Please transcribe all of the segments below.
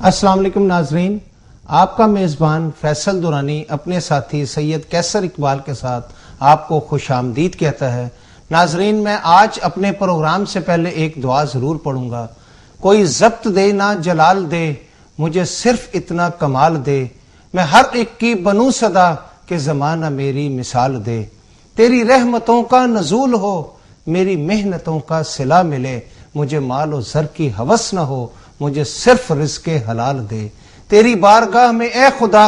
अस्सलाम वालेकुम नाजरीन, आपका मेज़बान फैसल दुरानी अपने साथी सैयद कैसर इकबाल के साथ आपको खुश आमदीद कहता है। नाजरीन, मैं आज अपने प्रोग्राम से पहले एक दुआ ज़रूर पढ़ूंगा। कोई ज़ब्त दे ना जलाल दे, मुझे सिर्फ इतना कमाल दे, मैं हर एक की बनूं सदा के ज़माना मेरी मिसाल दे। तेरी रहमतों का नज़ूल हो, मेरी मेहनतों का सिला मिले, मुझे माल और ज़र की हवस न हो, मुझे सिर्फ रिज़्क़े हलाल दे। तेरी बारगाह में ए खुदा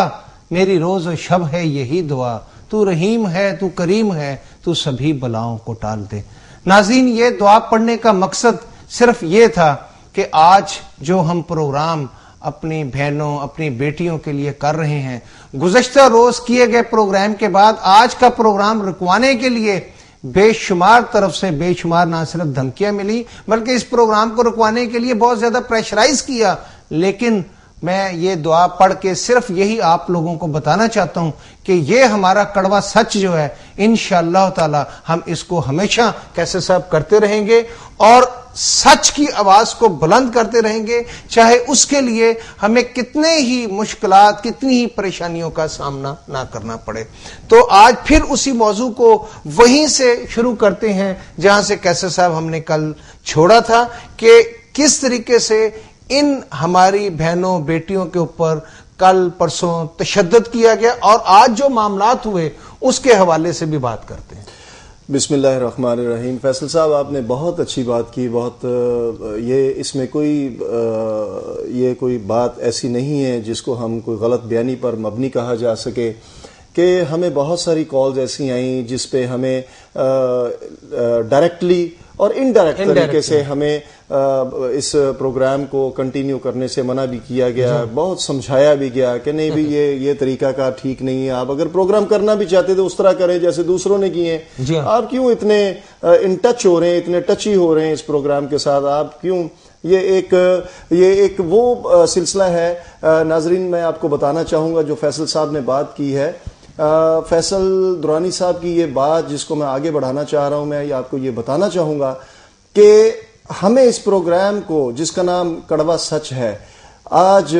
मेरी रोज और शब है यही दुआ, तू रहीम है, तू करीम है, तू सभी बलाओं को टाल दे। नाज़रीन, ये दुआ पढ़ने का मकसद सिर्फ ये था कि आज जो हम प्रोग्राम अपनी बहनों अपनी बेटियों के लिए कर रहे हैं, गुज़श्ता रोज किए गए प्रोग्राम के बाद आज का प्रोग्राम रुकवाने के लिए बेशुमार तरफ से बेशुमार ना सिर्फ धमकियां मिली बल्कि इस प्रोग्राम को रुकवाने के लिए बहुत ज्यादा प्रेशराइज किया। लेकिन मैं ये दुआ पढ़ के सिर्फ यही आप लोगों को बताना चाहता हूं कि ये हमारा कड़वा सच जो है, इंशाअल्लाह ताला हम इसको हमेशा कैसे साहब करते रहेंगे और सच की आवाज को बुलंद करते रहेंगे, चाहे उसके लिए हमें कितने ही मुश्किलात कितनी ही परेशानियों का सामना ना करना पड़े। तो आज फिर उसी मौजू को वहीं से शुरू करते हैं जहां से कैसे साहब हमने कल छोड़ा था कि किस तरीके से इन हमारी बहनों बेटियों के ऊपर कल परसों तशद्दुद किया गया और आज जो मामलात हुए उसके हवाले से भी बात करते हैं। बिस्मिल्लाहिर्रहमानिर्रहीम। फैसल साहब, आपने बहुत अच्छी बात की। बहुत ये इसमें कोई बात ऐसी नहीं है जिसको हम कोई गलत बयानी पर मबनी कहा जा सके कि हमें बहुत सारी कॉल्स ऐसी आई जिस पे हमें डायरेक्टली और इनडायरेक्ट तरीके से हमें इस प्रोग्राम को कंटिन्यू करने से मना भी किया गया, बहुत समझाया भी गया कि नहीं भी ये तरीका का ठीक नहीं है। आप अगर प्रोग्राम करना भी चाहते तो उस तरह करें जैसे दूसरों ने किए। आप क्यों इतने इन टच हो रहे हैं, इतने टची हो रहे हैं इस प्रोग्राम के साथ? आप क्यों? ये एक वो सिलसिला है। नाजरीन, मैं आपको बताना चाहूंगा जो फैसल साहब ने बात की है, फैसल दुरानी साहब की ये बात जिसको मैं आगे बढ़ाना चाह रहा हूं, मैं आपको ये बताना चाहूंगा कि हमें इस प्रोग्राम को जिसका नाम कड़वा सच है, आज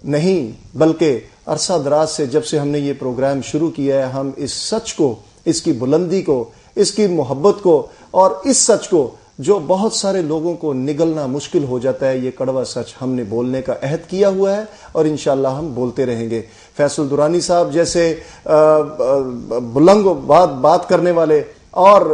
नहीं बल्कि अरसा दराज से जब से हमने ये प्रोग्राम शुरू किया है, हम इस सच को, इसकी बुलंदी को, इसकी मोहब्बत को और इस सच को जो बहुत सारे लोगों को निगलना मुश्किल हो जाता है, ये कड़वा सच हमने बोलने का अहद किया हुआ है और इंशाअल्लाह हम बोलते रहेंगे। फैसल दुरानी साहब जैसे बुलंद बात करने वाले और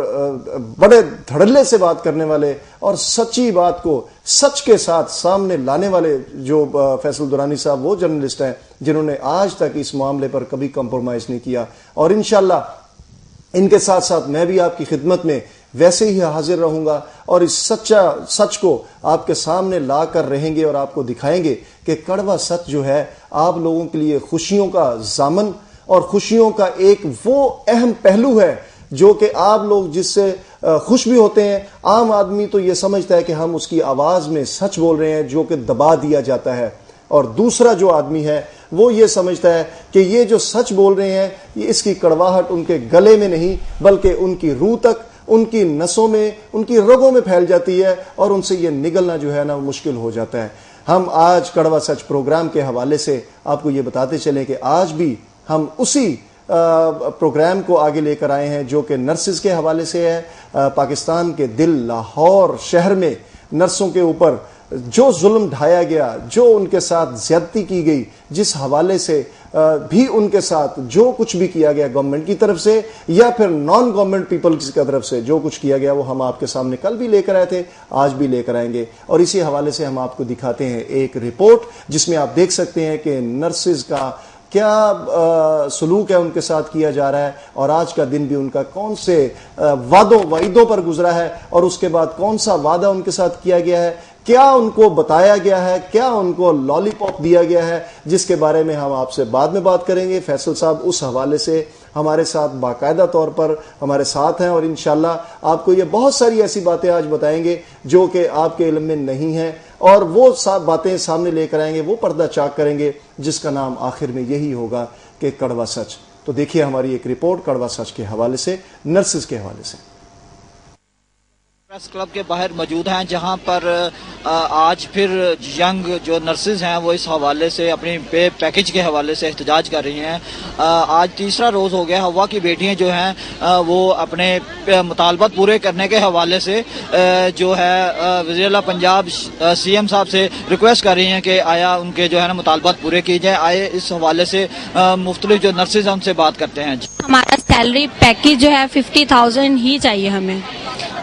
बड़े धड़ल्ले से बात करने वाले और सच्ची बात को सच के साथ सामने लाने वाले जो फैसल दुरानी साहब, वो जर्नलिस्ट हैं जिन्होंने आज तक इस मामले पर कभी कंप्रोमाइज नहीं किया और इंशाअल्लाह इनके साथ साथ मैं भी आपकी खिदमत में वैसे ही हाजिर रहूंगा और इस सच को आपके सामने ला कर रहेंगे और आपको दिखाएंगे कि कड़वा सच जो है आप लोगों के लिए खुशियों का जामन और खुशियों का एक वो अहम पहलू है जो कि आप लोग जिससे खुश भी होते हैं। आम आदमी तो ये समझता है कि हम उसकी आवाज में सच बोल रहे हैं जो कि दबा दिया जाता है, और दूसरा जो आदमी है वो ये समझता है कि ये जो सच बोल रहे हैं ये इसकी कड़वाहट उनके गले में नहीं बल्कि उनकी रूह तक, उनकी नसों में, उनकी रगों में फैल जाती है और उनसे ये निगलना जो है ना मुश्किल हो जाता है। हम आज कड़वा सच प्रोग्राम के हवाले से आपको ये बताते चलें कि आज भी हम उसी प्रोग्राम को आगे लेकर आए हैं जो कि नर्सिस के हवाले से है। पाकिस्तान के दिल लाहौर शहर में नर्सों के ऊपर जो जुल्म ढाया गया, जो उनके साथ ज्यादती की गई, जिस हवाले से भी उनके साथ जो कुछ भी किया गया गवर्नमेंट की तरफ से या फिर नॉन गवर्नमेंट पीपल की तरफ से जो कुछ किया गया, वो हम आपके सामने कल भी लेकर आए थे, आज भी लेकर आएंगे। और इसी हवाले से हम आपको दिखाते हैं एक रिपोर्ट जिसमें आप देख सकते हैं कि नर्सिस का क्या सलूक है उनके साथ किया जा रहा है और आज का दिन भी उनका कौन से वादों पर गुजरा है और उसके बाद कौन सा वादा उनके साथ किया गया है, क्या उनको बताया गया है, क्या उनको लॉलीपॉप दिया गया है, जिसके बारे में हम आपसे बाद में बात करेंगे। फैसल साहब उस हवाले से हमारे साथ बाकायदा तौर पर हमारे साथ हैं और इंशाल्लाह आपको ये बहुत सारी ऐसी बातें आज बताएंगे जो कि आपके इल्म में नहीं है और वो बातें सामने लेकर आएंगे, वो पर्दा चाक करेंगे जिसका नाम आखिर में यही होगा कि कड़वा सच। तो देखिए हमारी एक रिपोर्ट कड़वा सच के हवाले से, नर्सिस के हवाले से। प्रेस क्लब के बाहर मौजूद हैं, जहां पर आज फिर यंग जो नर्सेज हैं वो इस हवाले से अपनी पे पैकेज के हवाले से एहतजाज कर रही हैं। आज तीसरा रोज़ हो गया। हवा की बेटियां जो हैं वो अपने मुतालबात पूरे करने के हवाले से जो है वज़ीर-ए-आला पंजाब सीएम साहब से रिक्वेस्ट कर रही हैं कि आया उनके जो है ना मुतालबात पूरे किए जाए। आए इस हवाले से मुख्तलिफ जो नर्सेज हैं उनसे बात करते हैं। हमारा सैलरी पैकेज जो है 50,000 ही चाहिए हमें,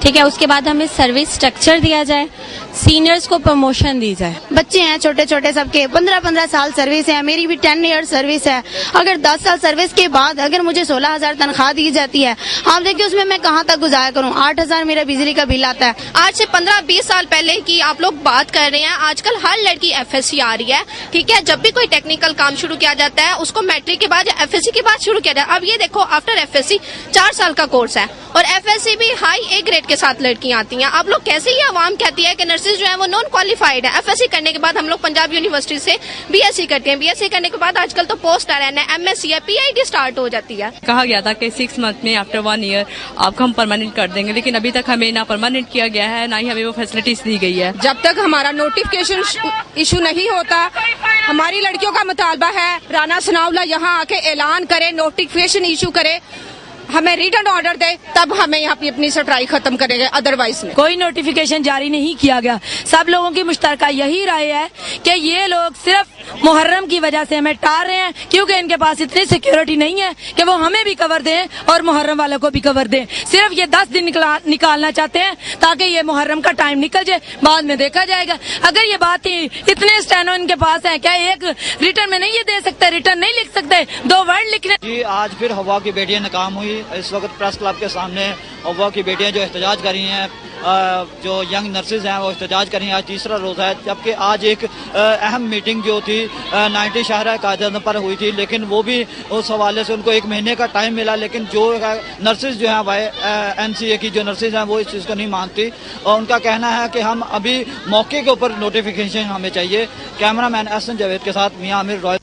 ठीक है। उसके बाद हमें सर्विस स्ट्रक्चर दिया जाए, सीनियर्स को प्रमोशन दी जाए। बच्चे हैं छोटे छोटे सबके 15-15 साल सर्विस है, मेरी भी 10 ईयर सर्विस है। अगर 10 साल सर्विस के बाद अगर मुझे 16,000 तनख्वाह दी जाती है, आप देखिए उसमें मैं कहाँ तक गुजारा करूँ। 8,000 मेरा बिजली का बिल आता है। आज से 15-20 साल पहले की आप लोग बात कर रहे हैं, आजकल हर लड़की FSC आ रही है, ठीक है। जब भी कोई टेक्निकल काम शुरू किया जाता है उसको मैट्रिक के बाद या FSC के बाद शुरू किया जाता है। अब ये देखो आफ्टर FSC 4 साल का कोर्स है और FSC भी हाई A ग्रेड के साथ लड़कियां आती हैं। आप लोग कैसे ये आवाम कहती है कि नर्सेज जो है वो नॉन क्वालिफाइड है। FSC करने के बाद हम लोग पंजाब यूनिवर्सिटी से BSc करते हैं। BSc करने के बाद आजकल तो पोस्ट RN है, MSc है, PhD स्टार्ट हो जाती है। कहा गया था कि 6 मंथ में आफ्टर 1 ईयर आपको हम परमानेंट कर देंगे, लेकिन अभी तक हमें ना परमानेंट किया गया है, ना ही हमें वो फैसिलिटीज दी गई है। जब तक हमारा नोटिफिकेशन इशू नहीं होता, हमारी लड़कियों का मुतालबा है राना सनाउल्लाह यहाँ आके ऐलान करे, नोटिफिकेशन इशू करे, हमें रिटर्न ऑर्डर दे, तब हमें यहाँ पे अपनी सट्राई खत्म करेंगे। अदरवाइज में कोई नोटिफिकेशन जारी नहीं किया गया। सब लोगों की मुश्तरका यही राय है कि ये लोग सिर्फ मुहर्रम की वजह से हमें टार रहे हैं, क्योंकि इनके पास इतनी सिक्योरिटी नहीं है कि वो हमें भी कवर दें और मुहर्रम वालों को भी कवर दें। सिर्फ ये 10 दिन निकालना चाहते हैं ताकि ये मुहर्रम का टाइम निकल जाए, बाद में देखा जाएगा। अगर ये बात ही इतने स्टैनो इनके पास है, क्या एक रिटर्न में नहीं ये दे सकते, रिटर्न नहीं लिख सकते, 2 वर्ड लिखने। जी आज फिर हवा की बेटियां नाकाम हुई। इस वक्त प्रेस क्लब के सामने हवा की बेटियां जो एहतजाज कर रही हैं, जो यंग नर्सेज हैं वो एहतजाज कर रही हैं। आज तीसरा रोज़ है, जबकि आज एक अहम मीटिंग जो थी 90 शाहरा कायदे पर हुई थी, लेकिन वो भी उस हवाले से उनको 1 महीने का टाइम मिला, लेकिन जो नर्सेज जो हैं भाई NCA की जो नर्सेज हैं वो इस चीज़ को नहीं मानती और उनका कहना है कि हम अभी मौके के ऊपर नोटिफिकेशन हमें चाहिए। कैमरामैन एहसन जावेद के साथ मियां आमिर रॉय।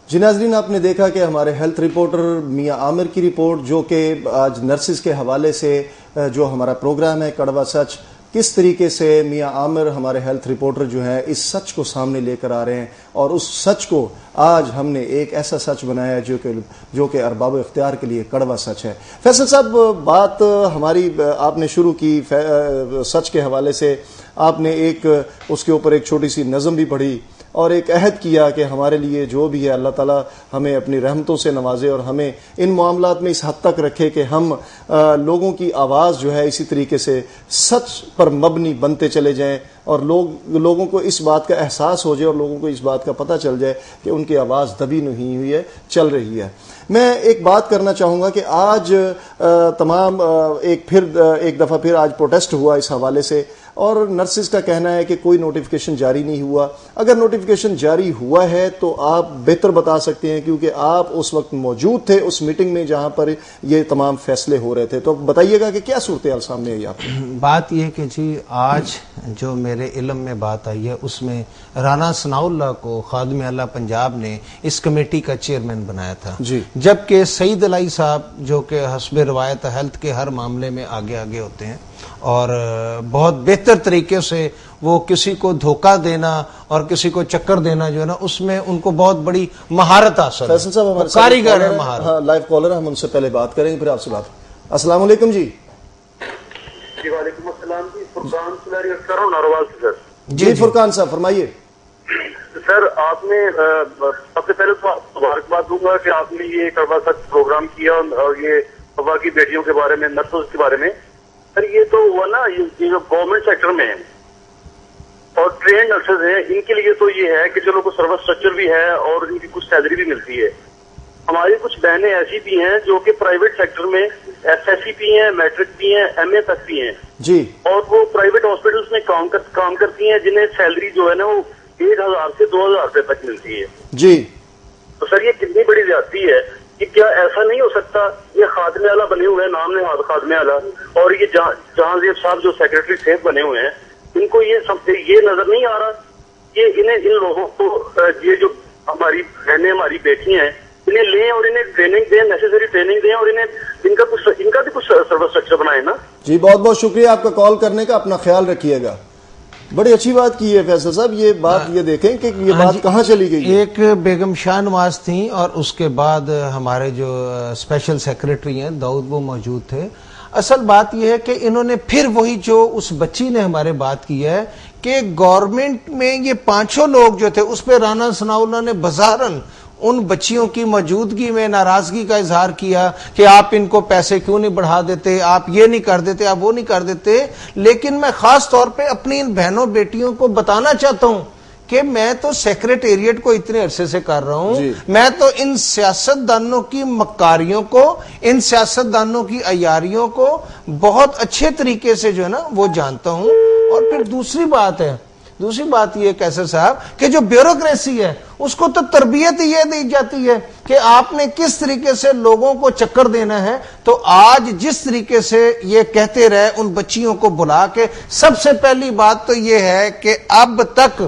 जी नाज़रीन, आपने देखा कि हमारे हेल्थ रिपोर्टर मियां आमिर की रिपोर्ट, जो कि आज नर्सिस के हवाले से जो हमारा प्रोग्राम है कड़वा सच, किस तरीके से मियां आमिर हमारे हेल्थ रिपोर्टर जो है इस सच को सामने लेकर आ रहे हैं और उस सच को आज हमने एक ऐसा सच बनाया जो कि अरबाब इख्तियार के लिए कड़वा सच है। फैसल साहब, बात हमारी आपने शुरू की सच के हवाले से, आपने एक उसके ऊपर एक छोटी सी नज़म भी पढ़ी और एक अहद किया कि हमारे लिए जो भी है अल्लाह ताला हमें अपनी रहमतों से नवाजे और हमें इन मामलात में इस हद तक रखे कि हम लोगों की आवाज़ जो है इसी तरीके से सच पर मबनी बनते चले जाएं और लोगों को इस बात का एहसास हो जाए और लोगों को इस बात का पता चल जाए कि उनकी आवाज़ दबी नहीं हुई है, चल रही है। मैं एक बात करना चाहूँगा कि आज तमाम एक दफ़ा फिर आज प्रोटेस्ट हुआ इस हवाले से और नर्सिस का कहना है कि कोई नोटिफिकेशन जारी नहीं हुआ। अगर नोटिफिकेशन जारी हुआ है तो आप बेहतर बता सकते हैं, क्योंकि आप उस वक्त मौजूद थे उस मीटिंग में जहां पर ये तमाम फैसले हो रहे थे, तो बताइएगा कि क्या सूरत हाल सामने आई आपको। बात यह कि जी आज जो मेरे इल्म में बात आई है उसमें राना सनाउल्लाह को खादिम आला पंजाब ने इस कमेटी का चेयरमैन बनाया था जी, जबकि सईद अलाई साहब जो कि हस्ब रवायत हेल्थ के हर मामले में आगे आगे होते हैं और बहुत बेहतर तरीके से वो किसी को धोखा देना और किसी को चक्कर देना जो है ना उसमें उनको बहुत बड़ी महारत हासिल है। फैसल साहब हमारे कारीगर है, महारत। हाँ, लाइव कॉलर है, हम उनसे पहले बात करेंगे फिर आपसे बात। अस्सलाम वालेकुम जी। वालेकुम अस्सलाम जी, फुरकान सुलारी अख्तर हूं नारोवाल से सर। जी फुरकान साहब फरमाइए। सर आपने सबसे पहले तो मुबारकबाद दूंगा कि आपने ये कड़वा सच प्रोग्राम किया और ये हवा की बेटियों के बारे में, नर्सों के बारे में। सर ये तो हुआ ना, ये जो गवर्नमेंट सेक्टर में है और ट्रेन नर्सेज हैं, इनके लिए तो ये है कि चलो कुछ सर्विस स्ट्रक्चर भी है और इनकी कुछ सैलरी भी मिलती है। हमारी कुछ बहनें ऐसी भी हैं जो कि प्राइवेट सेक्टर में SSC भी हैं, मैट्रिक भी हैं, MA तक भी हैं जी, और वो प्राइवेट हॉस्पिटल्स में काम करती हैं, जिन्हें सैलरी जो है ना वो 1,000 से 2,000 रुपए तक मिलती है जी। तो सर ये कितनी बड़ी ज्यादती है कि क्या ऐसा नहीं हो सकता, ये खादिम आला बने हुए हैं, नाम ने खादिम आला, और ये जहांगीर साहब जो सेक्रेटरी सेफ बने हुए हैं, इनको ये नजर नहीं आ रहा, ये इन लोगों को, ये जो हमारी बहनें हमारी बेटियां हैं, انہیں لیں اور انہیں ٹریننگ دیں, نیسیسری ٹریننگ دیں, اور انہیں ان کا بھی کچھ سروس اسٹرکچر بنائیں نا. جی بہت بہت شکریہ آپ کا کال کرنے کا, اپنا خیال رکھیے گا. بڑی اچھی بات کی ہے فیصل صاحب, یہ بات یہ دیکھیں کہ یہ بات کہاں چلی گئی. ایک بیگم شاہ نواز تھیں اور اس کے بعد ہمارے جو اسپیشل سیکریٹری ہیں داؤد وہ موجود تھے. اصل بات یہ ہے کہ انہوں نے پھر وہی جو اس بچی نے ہمارے بات کی ہے کہ گورنمنٹ میں یہ 5 لوگ جو تھے اس پہ رانا ثناء اللہ نے بظاہراً ان بچیوں کی موجودگی میں ناراضگی کا اظہار کیا کہ آپ ان کو پیسے کیوں نہیں بڑھا دیتے, آپ یہ نہیں کر دیتے, آپ وہ نہیں کر دیتے. لیکن میں خاص طور پہ اپنی ان بہنوں بیٹیوں کو بتانا چاہتا ہوں کہ میں تو سیکریٹریٹ کو اتنے عرصے سے کر رہا ہوں, میں تو ان سیاستدانوں کی مکاریوں کو, ان سیاستدانوں کی عیاریوں کو بہت اچھے طریقے سے جو ہے نا وہ جانتا ہوں. اور پھر دوسری بات یہ کیسر صاحب کہ جو بیوروکریسی ہے اس کو تو تربیت یہ دی جاتی ہے کہ آپ نے کس طریقے سے لوگوں کو چکر دینا ہے. تو آج جس طریقے سے یہ کہتے رہے ان بچیوں کو بلا کے, سب سے پہلی بات تو یہ ہے کہ اب تک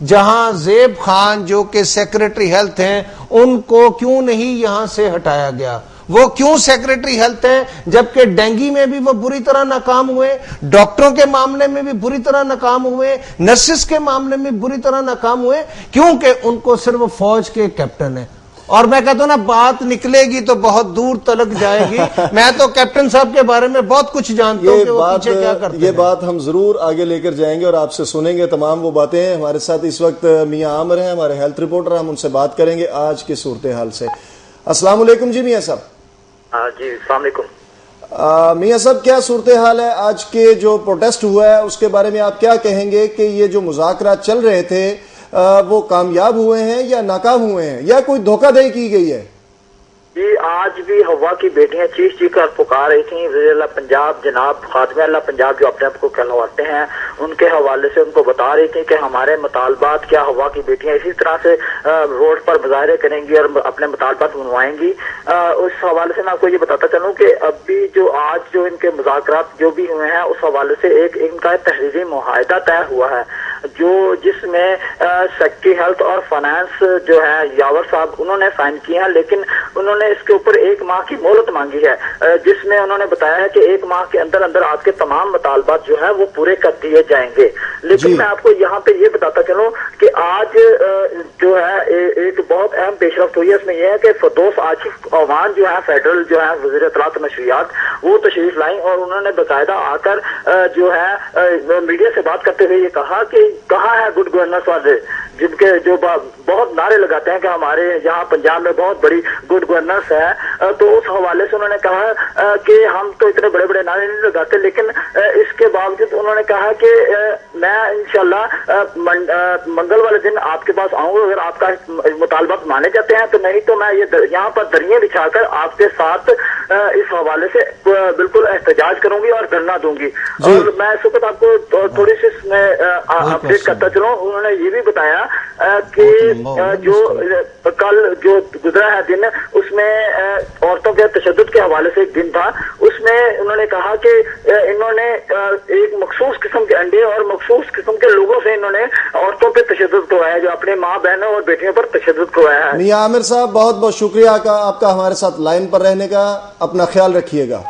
جہاں زیب خان جو کہ سیکریٹری ہیلتھ ہیں ان کو کیوں نہیں یہاں سے ہٹایا گیا. وہ کیوں سیکریٹری ہیلتھ ہیں جبکہ ڈینگی میں بھی وہ بری طرح ناکام ہوئے, ڈاکٹروں کے معاملے میں بھی بری طرح ناکام ہوئے, نرسز کے معاملے میں بری طرح ناکام ہوئے, کیونکہ ان کو صرف فوج کے کیپٹن ہیں. اور میں کہتا ہوں نا بات نکلے گی تو بہت دور تلک جائے گی. میں تو کیپٹن صاحب کے بارے میں بہت کچھ جانتا ہوں کہ وہ پیچھے کیا کرتے ہیں. یہ بات ہم ضرور آگے لے کر جائیں گے اور آپ سے سنیں گے تمام وہ باتیں. ہمارے ساتھ اس وقت میاں عامر ہیں, ہمارے ہیلتھ رپورٹر, ہم ان سے بات کریں گے آج کی صورتحال سے. السلام علیکم جی میاں صاحب. جی السلام علیکم. میاں صاحب کیا صورتحال ہے آج کے جو پروٹیسٹ ہوا ہے اس کے بارے میں آپ کیا کہیں گے کہ یہ جو مذاکرات چل رہے تھے وہ کامیاب ہوئے ہیں یا ناکام ہوئے ہیں یا کوئی دھوکہ دہی کی گئی ہے؟ جی آج بھی ہوا کی بیٹیاں چیخ چیخ کر پکار رہی تھیں. وزیر اعلیٰ پنجاب جناب خاتمہ اللہ پنجاب جو اپنے آپ کو کہلواتے ہیں ان کے حوالے سے ان کو بتا رہی تھی کہ ہمارے مطالبات کیا ہوا کی بیٹیاں اسی طرح سے روڈ پر مظاہرے کریں گی اور اپنے مطالبات منوائیں گی. اس حوالے سے میں آپ کو یہ بتاتا چلوں کہ اب بھی جو آج جو ان کے مذاکرات جو بھی ہوئے ہیں اس حوالے سے ایک ان کا تحریری معاہدہ طے ہوا ہے جس میں سیکٹری ہیلتھ اور فائنانس جو ہے یاور صاحب انہوں نے سائن کیے ہیں, لیکن انہوں نے اس کے اوپر 1 ماہ کی مہلت مانگی ہے, جس میں انہوں نے بتایا ہے کہ 1 ماہ کے اندر اندر آپ کے تمام مطالبات جو ہے وہ پورے کر دیے جائیں گے. لیکن میں آپ کو یہاں پہ یہ بتاتا چلوں کہ آج جو ہے ایک بہت اہم پیش رفت ہوئی ہے. اس میں یہ ہے کہ فردوس عاشق عوان جو ہے فیڈرل جو ہے وزیر اطلاعات و نشریات وہ تشریف لائیں اور انہوں نے باقاعدہ آ کر جو ہے میڈیا سے بات کرتے ہوئے یہ کہا کہ کہاں ہے گڈ گورننس والے جن کے جو بہت نعرے لگاتے ہیں کہ ہمارے یہاں پنجاب میں بہت بڑی گڈ گورننس ہے. تو اس حوالے سے انہوں نے کہا کہ ہم تو اتنے بڑے بڑے نعرے نہیں لگاتے, لیکن اس کے باوجود انہوں نے کہا کہ میں انشاءاللہ منگل والے دن آپ کے پاس آؤں گا, اگر آپ کا مطالبات مانے جاتے ہیں تو نہیں تو میں یہ یہاں پر دریا بچھا کر آپ کے ساتھ اس حوالے سے بالکل احتجاج کروں گی اور دھرنا دوں گی. اور میں اس وقت آپ کو تھوڑی سی اس میں اپڈیٹ کرتا چلوں. انہوں نے یہ بھی بتایا کہ جو کل جو گزرا ہے دن اس میں عورتوں کے تشدد کے حوالے سے ایک دن تھا, اس میں انہوں نے کہا کہ انہوں نے ایک مخصوص قسم کے انڈے اور مخصوص قسم کے لوگوں سے انہوں نے عورتوں پہ تشدد کروایا جو اپنے ماں بہنوں اور بیٹیوں پر تشدد کروایا ہے. میاں عامر صاحب بہت بہت شکریہ آپ کا ہمارے ساتھ لائن پر رہنے کا, اپنا خیال رکھیے گا.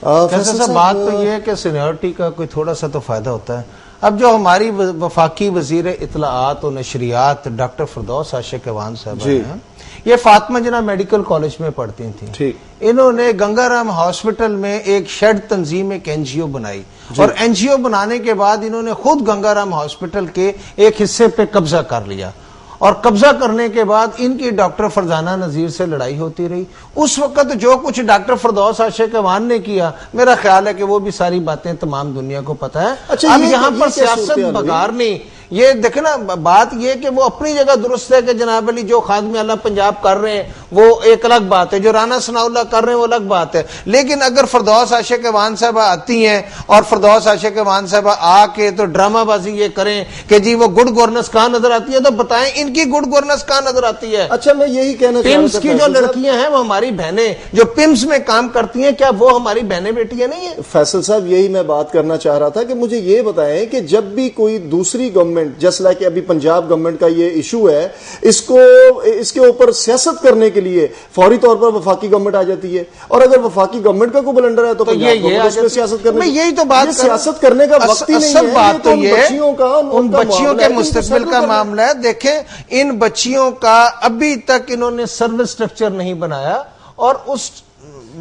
بات تو یہ ہے کہ سینیورٹی کا کوئی تھوڑا سا تو فائدہ ہوتا ہے. اب جو ہماری وفاقی وزیر اطلاعات و نشریات ڈاکٹر فردوس عاشق عوان صاحب ہیں, یہ فاطمہ جناح میڈیکل کالج میں پڑھتی تھیں. انہوں نے گنگا رام ہاسپٹل میں ایک شیڈ تنظیم ایک NGO بنائی اور NGO بنانے کے بعد انہوں نے خود گنگا رام ہاسپٹل کے ایک حصے پہ قبضہ کر لیا. اور قبضہ کرنے کے بعد ان کی ڈاکٹر فرزانہ نذیر سے لڑائی ہوتی رہی. اس وقت جو کچھ ڈاکٹر فردوس عاشق عوان نے کیا, میرا خیال ہے کہ وہ بھی ساری باتیں تمام دنیا کو پتہ ہے. اب یہاں پر سیاست بگارنی یہ دیکھیں نا, بات یہ کہ وہ اپنی جگہ درست ہے کہ جناب علی جو خادم اعلیٰ پنجاب کر رہے ہیں وہ ایک الگ بات ہے, جو رانا ثناء اللہ کر رہے ہیں وہ الگ بات ہے. لیکن اگر فردوس عاشق عوان صاحبہ آتی ہیں اور فردوس عاشق عوان صاحبہ آ کے تو ڈرامہ بازی یہ کریں کہ جی وہ گڈ گورننس کہاں نظر آتی ہے, تو بتائیں ان کی گڈ گورننس کہاں نظر آتی ہے. اچھا میں یہی کہنا چاہتا ہوں, پمس کی جو لڑکیاں ہیں وہ ہماری بہنیں جو پمس میں کام کرتی ہیں, کیا وہ ہماری بہنیں بیٹیاں نہیں ہیں؟ فیصل صاحب یہی میں بات کرنا چاہ رہا تھا کہ مجھے یہ بتائیں کہ جب بھی کوئی دوسری گورنمنٹ गवर्नमेंट, जस्ट लाइक अभी पंजाब गवर्नमेंट का ये इशू है, इसके ऊपर सियासत करने के लिए फौरी तौर पर वफाकी गवर्नमेंट आ जाती है, और अगर वफाकी गवर्नमेंट का कोई ब्लंडर है तो ये सियासत करने, यही तो बात, सियासत करने का वक्त ही नहीं है। बात तो ये बच्चियों का, उन बच्चियों के मुस्तकबिल का मामला है। देखें, इन बच्चियों का अभी तक इन्होंने सर्विस स्ट्रक्चर नहीं बनाया। और उस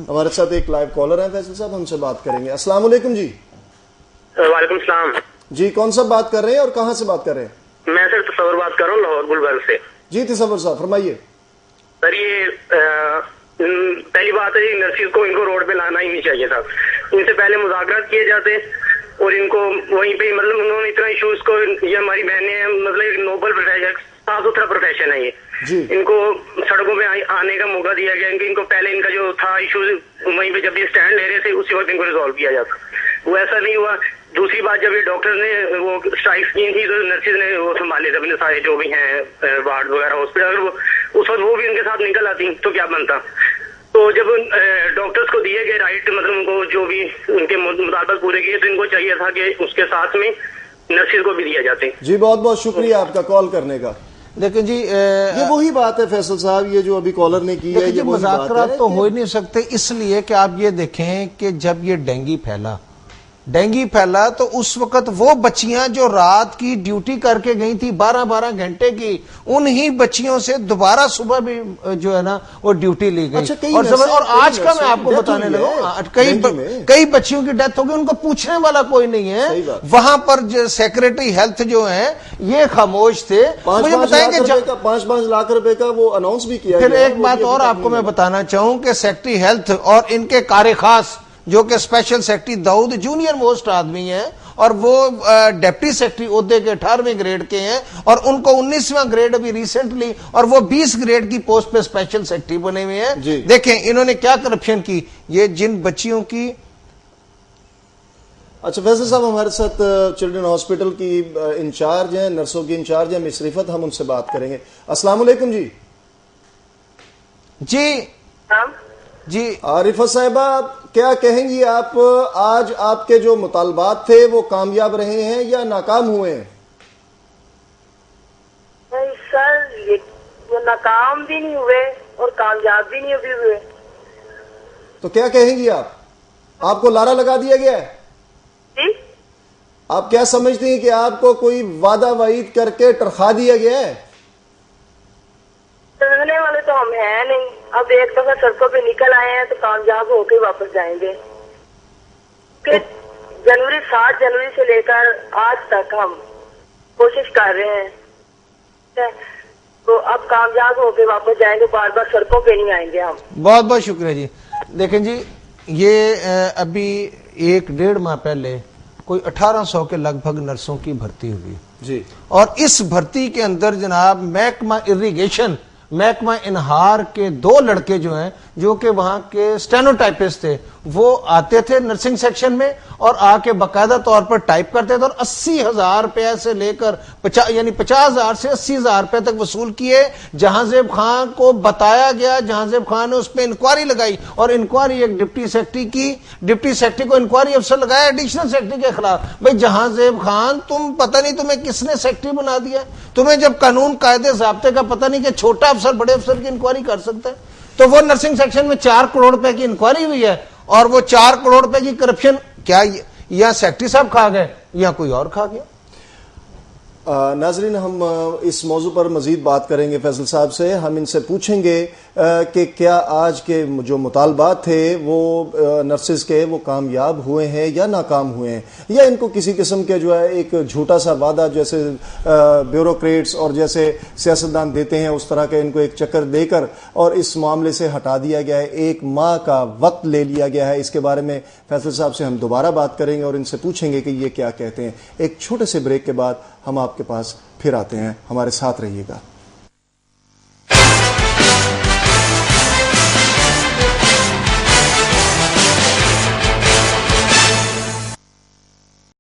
हमारे साथ एक लाइव कॉलर है फैसल साहब, हमसे बात करेंगे। अस्सलाम वालेकुम जी। वालेकुम सलाम जी, कौन सा बात कर रहे हैं और कहां से बात कर रहे हैं? मैं सर तसव्वुर बात कर रहा हूँ, लाहौर गुलबर्ग से। जी तसव्वुर साहब फरमाइए। सर ये पहली बात है, नर्सिस को इनको रोड पे लाना ही नहीं चाहिए था। इनसे पहले मुज़ाकरात किए जाते और इनको वहीं पे, मतलब उन्होंने इतना इशूज को, ये हमारी बहनें, मतलब एक नोबल प्रोफेशन, साफ सुथरा प्रोफेशन है ये, इनको सड़कों पे आने का मौका दिया गया। इनको पहले इनका जो था इशू, वहीं पे जब ये स्टैंड ले रहे थे उसी वक्त इनको रिजॉल्व किया जाता, वो ऐसा नहीं हुआ। दूसरी बात, जब ये डॉक्टर ने वो स्ट्राइक्स की थी तो नर्सिस ने वो संभाले थे अपने सारे जो भी हैं वार्ड वगैरह हॉस्पिटल, अगर उस वक्त वो भी उनके साथ निकल आती तो क्या बनता। तो जब डॉक्टर्स को दिए गए राइट, मतलब उनको जो भी उनके मुताबिक पूरे किए, तो इनको चाहिए था कि उसके साथ में नर्सिस को भी दिया जाते। जी बहुत बहुत शुक्रिया आपका कॉल करने का। लेकिन जी ये वही बात है फैसल साहब, ये जो अभी कॉलर ने की है, ये मुज़ाकरात तो हो ही नहीं सकते, इसलिए कि आप ये देखें कि जब ये डेंगू फैला तो उस वक्त वो बच्चियां जो रात की ड्यूटी करके गई थी 12-12 घंटे की, उन्हीं बच्चियों से दोबारा सुबह भी जो है ना वो ड्यूटी ली गई। और आज का मैं आपको बताने लगा, कई बच्चियों की डेथ हो गई, उनको पूछने वाला कोई नहीं है। वहां पर जो सेक्रेटरी हेल्थ जो है ये खामोश थे। मुझे बताएंगे 5-5 लाख रुपए का वो अनाउंस भी किया। फिर एक बात और आपको मैं बताना चाहूं कि सेक्रेटरी हेल्थ और इनके कार्य खास जो कि special secretary Dawood junior most आदमी हैं, और वो डिप्टी सेक्रेटरी ओहदे के 18वें ग्रेड के हैं, और उनको 19वां ग्रेड अभी रिसेंटली, और वो 20 ग्रेड की पोस्ट पे स्पेशल सेक्रेटरी बने हुए हैं। देखें इन्होंने क्या करप्शन की, ये जिन बच्चियों की। अच्छा फैसल साहब, हमारे साथ चिल्ड्रन हॉस्पिटल की इंचार्ज हैं, नर्सों की इंचार्ज हैं मिस रिफत, हम उनसे बात करेंगे। अस्सलाम वालेकुम जी। जी रिफत साहिबा, क्या कहेंगी आप, आज आपके जो मुतालबात थे वो कामयाब रहे हैं या नाकाम हुए हैं? नहीं सर, ये वो नाकाम भी नहीं हुए और कामयाब भी नहीं अभी हुए। तो क्या कहेंगी आप, आपको लारा लगा दिया गया है? जी? आप क्या समझते हैं कि आपको कोई वादा वाईद करके टरखा दिया गया है? रहने वाले तो हम हैं नहीं, अब एक दफा सड़कों पे निकल आए हैं तो कामयाब होके वापस जाएंगे। कि जनवरी 7 जनवरी से लेकर आज तक हम कोशिश कर रहे हैं, तो अब कामयाब होके वापस जाएंगे, बार बार सड़कों पे नहीं आएंगे हम। बहुत बहुत शुक्रिया जी। देखें जी, ये अभी 1-1.5 माह पहले कोई 1800 के लगभग नर्सों की भर्ती हुई जी, और इस भर्ती के अंदर जनाब महकमा इरिगेशन, महकमा इनहार के 2 लड़के जो हैं, जो कि वहां के स्टेनोटाइपिस्ट थे, वो आते थे नर्सिंग सेक्शन में और आके बाकायदा तौर पर टाइप करते थे, और 80,000 रुपए से लेकर 50,000 से 80,000 रुपए तक वसूल किए। जहांजेब खान को बताया गया, जहांजेब खान ने उस पर इंक्वायरी लगाई, और इंक्वायरी एक डिप्टी सेक्रेटरी की, डिप्टी सेक्रेटरी को इंक्वायरी अफसर लगाया एडिशनल सेक्रेटरी के खिलाफ। भाई जहांजेब खान, तुम पता नहीं तुम्हें किसने सेक्रेटरी बना दिया, तुम्हें जब कानून कायदे ज़ाब्ते का पता नहीं कि छोटा अफसर बड़े अफसर की इंक्वायरी कर सकता है। तो वो नर्सिंग सेक्शन में 4 करोड़ रुपए की इंक्वायरी हुई है, और वो 4 करोड़ रुपए की करप्शन क्या या सेक्रेटरी साहब खा गए या कोई और खा गया? नाजरीन, हम इस मौजू पर मजीद बात करेंगे फैसल साहब से। हम इनसे पूछेंगे कि क्या आज के जो मुतालबात थे वो नर्सिस के वो कामयाब हुए हैं या नाकाम हुए हैं, या इनको किसी किस्म के जो है एक झूठा सा वादा जैसे ब्यूरोक्रेट्स और जैसे सियासतदान देते हैं उस तरह का इनको एक चक्कर देकर और इस मामले से हटा दिया गया है, 1 माह का वक्त ले लिया गया है। इसके बारे में फैसल साहब से हम दोबारा बात करेंगे और इनसे पूछेंगे कि ये क्या कहते हैं। एक छोटे से ब्रेक के बाद हम आपके पास फिर आते हैं, हमारे साथ रहिएगा।